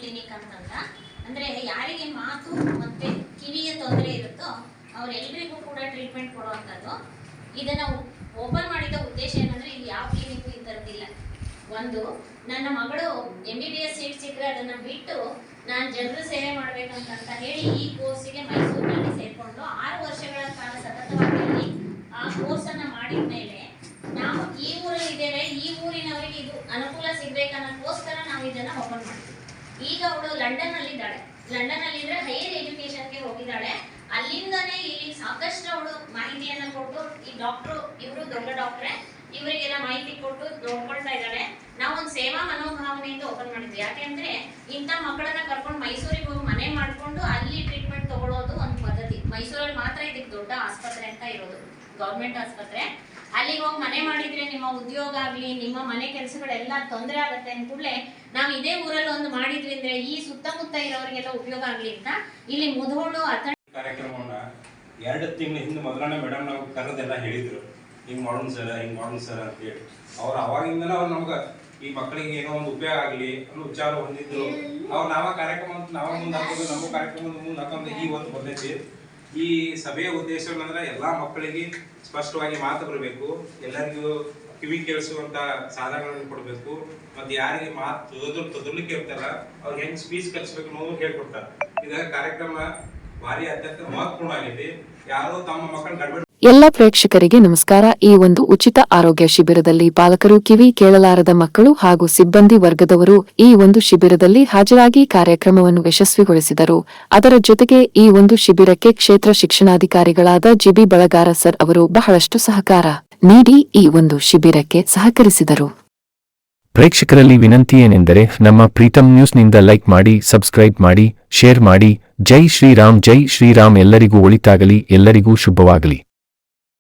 Clinic ಅಂತಂತ. ಅಂದರೆ ಯಾರಿಗೆ ಮಾತು ಮತ್ತು ಕಿವಿಯ ತೊಂದರೆ ಇರುತ್ತೋ ಅವರೆಲ್ಲರಿಗೂ ಕೂಡ ಟ್ರೀಟ್ಮೆಂಟ್ ಕೊಡುವಂಥದ್ದು. ಇದನ್ನು ಓಪನ್ ಮಾಡಿದ ಉದ್ದೇಶ ಏನಂದರೆ ಇಲ್ಲಿ ಯಾವ ಕ್ಲಿನಿಕ್ಕು ಈ ಥರದ್ದಿಲ್ಲ. ಒಂದು, ನನ್ನ ಮಗಳು MBBS ಸೀಟ್ ಸಿಕ್ಕರೆ ಅದನ್ನು ಬಿಟ್ಟು ನಾನು ಜನರ ಸೇವೆ ಮಾಡಬೇಕಂತ ಹೇಳಿ ಈ ಕೋರ್ಸಿಗೆ ಮೈಸೂರಿನಲ್ಲಿ ಸೇರಿಕೊಂಡು 6 ವರ್ಷಗಳ ಕಾಲ ಸತತವಾಗಿ ಆ ಕೋರ್ಸನ್ನು ಮಾಡಿದ ಮೇಲೆ ನಾವು ಈ ಊರಲ್ಲಿ ಇದ್ದೇವೆ, ಈ ಊರಿನವರಿಗೆ ಇದು ಅನುಕೂಲ ಸಿಗಬೇಕನ್ನೋಕ್ಕೋಸ್ಕರ ನಾವು ಇದನ್ನು ಓಪನ್ ಮಾಡ್ತೀವಿ. ಈಗ ಅವಳು ಲಂಡನ್ನಲ್ಲಿದ್ದಾಳೆ. ಲಂಡನ್ನಲ್ಲಿದ್ದರೆ ಹೈಯರ್ ಎಜುಕೇಷನ್ಗೆ ಹೋಗಿದ್ದಾಳೆ. ಅಲ್ಲಿಂದನೇ ಇಲ್ಲಿ ಸಾಕಷ್ಟು ಅವಳು ಮಾಹಿತಿಯನ್ನು ಕೊಟ್ಟು, ಈ ಡಾಕ್ಟ್ರು ಇವರು ದೊಡ್ಡ ಡಾಕ್ಟ್ರೆ, ಇವರಿಗೆಲ್ಲ ಮಾಹಿತಿ ಕೊಟ್ಟು ನೋಡ್ಕೊಳ್ತಾ ಇದ್ದಾಳೆ. ನಾವೊಂದು ಸೇವಾ ಮನೋಭಾವನೆಯಿಂದ ಓಪನ್ ಮಾಡಿದ್ವಿ. ಯಾಕೆಂದ್ರೆ ಇಂಥ ಮಕ್ಕಳನ್ನ ಕರ್ಕೊಂಡು ಮೈಸೂರಿಗೆ ಹೋಗಿ ಮನೆ ಮಾಡಿಕೊಂಡು ಅಲ್ಲಿ ಟ್ರೀಟ್ಮೆಂಟ್ ತಗೊಳ್ಳೋದು ಒಂದು ಪದ್ಧತಿ. ಮೈಸೂರಲ್ಲಿ ಮಾತ್ರ ಇದಕ್ಕೆ ದೊಡ್ಡ ಆಸ್ಪತ್ರೆ ಅಂತ ಇರೋದು, ಗೌರ್ಮೆಂಟ್ ಆಸ್ಪತ್ರೆ. ಅಲ್ಲಿಗೆ ಹೋಗಿ ಮನೆ ಮಾಡಿದ್ರೆ ನಿಮ್ಮ ಉದ್ಯೋಗ ಆಗಲಿ, ನಿಮ್ಮ ಮನೆ ಕೆಲಸಗಳೆಲ್ಲ ತೊಂದರೆ ಆಗುತ್ತೆ ಅಂದ ಕೂಡಲೇ ನಾವು ಇದೇ ಊರಲ್ಲಿ ಒಂದು ಮಾಡಿದ್ವಿ ಅಂದ್ರೆ ಈ ಸುತ್ತಮುತ್ತ ಇರೋರಿಗೆಲ್ಲ ಉಪಯೋಗ ಆಗಲಿ ಅಂತ ಇಲ್ಲಿ ಮುಧೋಳು ಕಾರ್ಯಕ್ರಮವನ್ನ 2 ತಿಂಗಳ ಹಿಂದೆ ಮೊದಲನೇ ಮೇಡಮ್ ನಾವು ಕರೆದೆಲ್ಲ ಹೇಳಿದ್ರು, ಹಿಂಗ್ ಮಾಡೋಣ ಸರ್, ಹಿಂಗ್ ಮಾಡೋಣ ಸರ್ ಅಂತ ಹೇಳಿ. ಅವ್ರು ಅವಾಗಿಂದನೇ ಅವ್ರು ನಮ್ಗೆ ಈ ಮಕ್ಕಳಿಗೆ ಏನೋ ಒಂದು ಉಪಯೋಗ ಆಗಲಿ ಅನ್ನೋ ವಿಚಾರ ಹೊಂದಿದ್ರು. ಅವ್ರು ನಾವ ಕಾರ್ಯಕ್ರಮ ಅಂತ ನಾವ ಮುಂದೆ ಹಾಕೋದು, ನಮ್ಮ ಕಾರ್ಯಕ್ರಮದ ಮುಂದೆ ಹಾಕೊಂಡು ಈ ಒಂದು ಬಂದೈತಿ. ಈ ಸಭೆಯ ಉದ್ದೇಶ ಏನಂದ್ರೆ ಎಲ್ಲಾ ಮಕ್ಕಳಿಗೆ ಸ್ಪಷ್ಟವಾಗಿ ಮಾತು ಬರಬೇಕು, ಎಲ್ಲರಿಗೂ ಕಿವಿ ಕೇಳಿಸುವಂತ ಸಾಧನಗಳನ್ನು ಕೊಡಬೇಕು, ಮತ್ತೆ ಯಾರಿಗೆ ಮಾತು ತೊದಲಿಕ್ಕೆ ಇರ್ತಾರ ಅವ್ರಿಗೆ ಹೆಂಗ್ ಸ್ಪೀಚ್ ಕಲಿಸ್ಬೇಕು ಅನ್ನೋದು ಹೇಳ್ಕೊಡ್ತಾರೆ. ಇದ ಕಾರ್ಯಕ್ರಮ ಭಾರಿ ಅತ್ಯಂತ ಮಹತ್ವಪೂರ್ಣ ಆಗೈತಿ. ಯಾರು ತಮ್ಮ ಮಕ್ಕಳ ಗಡ್ಬಡಿ. ಎಲ್ಲ ಪ್ರೇಕ್ಷಕರಿಗೆ ನಮಸ್ಕಾರ. ಈ ಒಂದು ಉಚಿತ ಆರೋಗ್ಯ ಶಿಬಿರದಲ್ಲಿ ಪಾಲಕರು, ಕಿವಿ ಕೇಳಲಾರದ ಮಕ್ಕಳು ಹಾಗೂ ಸಿಬ್ಬಂದಿ ವರ್ಗದವರು ಈ ಒಂದು ಶಿಬಿರದಲ್ಲಿ ಹಾಜರಾಗಿ ಕಾರ್ಯಕ್ರಮವನ್ನು ಯಶಸ್ವಿಗೊಳಿಸಿದರು. ಅದರ ಜೊತೆಗೆ ಈ ಒಂದು ಶಿಬಿರಕ್ಕೆ ಕ್ಷೇತ್ರ ಶಿಕ್ಷಣಾಧಿಕಾರಿಗಳಾದ ಜಿಬಿ ಬಳಗಾರ ಸರ್ ಅವರು ಬಹಳಷ್ಟು ಸಹಕಾರ ನೀಡಿ ಈ ಒಂದು ಶಿಬಿರಕ್ಕೆ ಸಹಕರಿಸಿದರು. ಪ್ರೇಕ್ಷಕರಲ್ಲಿ ವಿನಂತಿ ಏನೆಂದರೆ ನಮ್ಮ ಪ್ರೀತಮ್ ನ್ಯೂಸ್ನಿಂದ ಲೈಕ್ ಮಾಡಿ, ಸಬ್ಸ್ಕ್ರೈಬ್ ಮಾಡಿ, ಶೇರ್ ಮಾಡಿ. ಜೈ ಶ್ರೀರಾಮ್, ಜೈ ಶ್ರೀರಾಮ್. ಎಲ್ಲರಿಗೂ ಒಳಿತಾಗಲಿ, ಎಲ್ಲರಿಗೂ ಶುಭವಾಗಲಿ.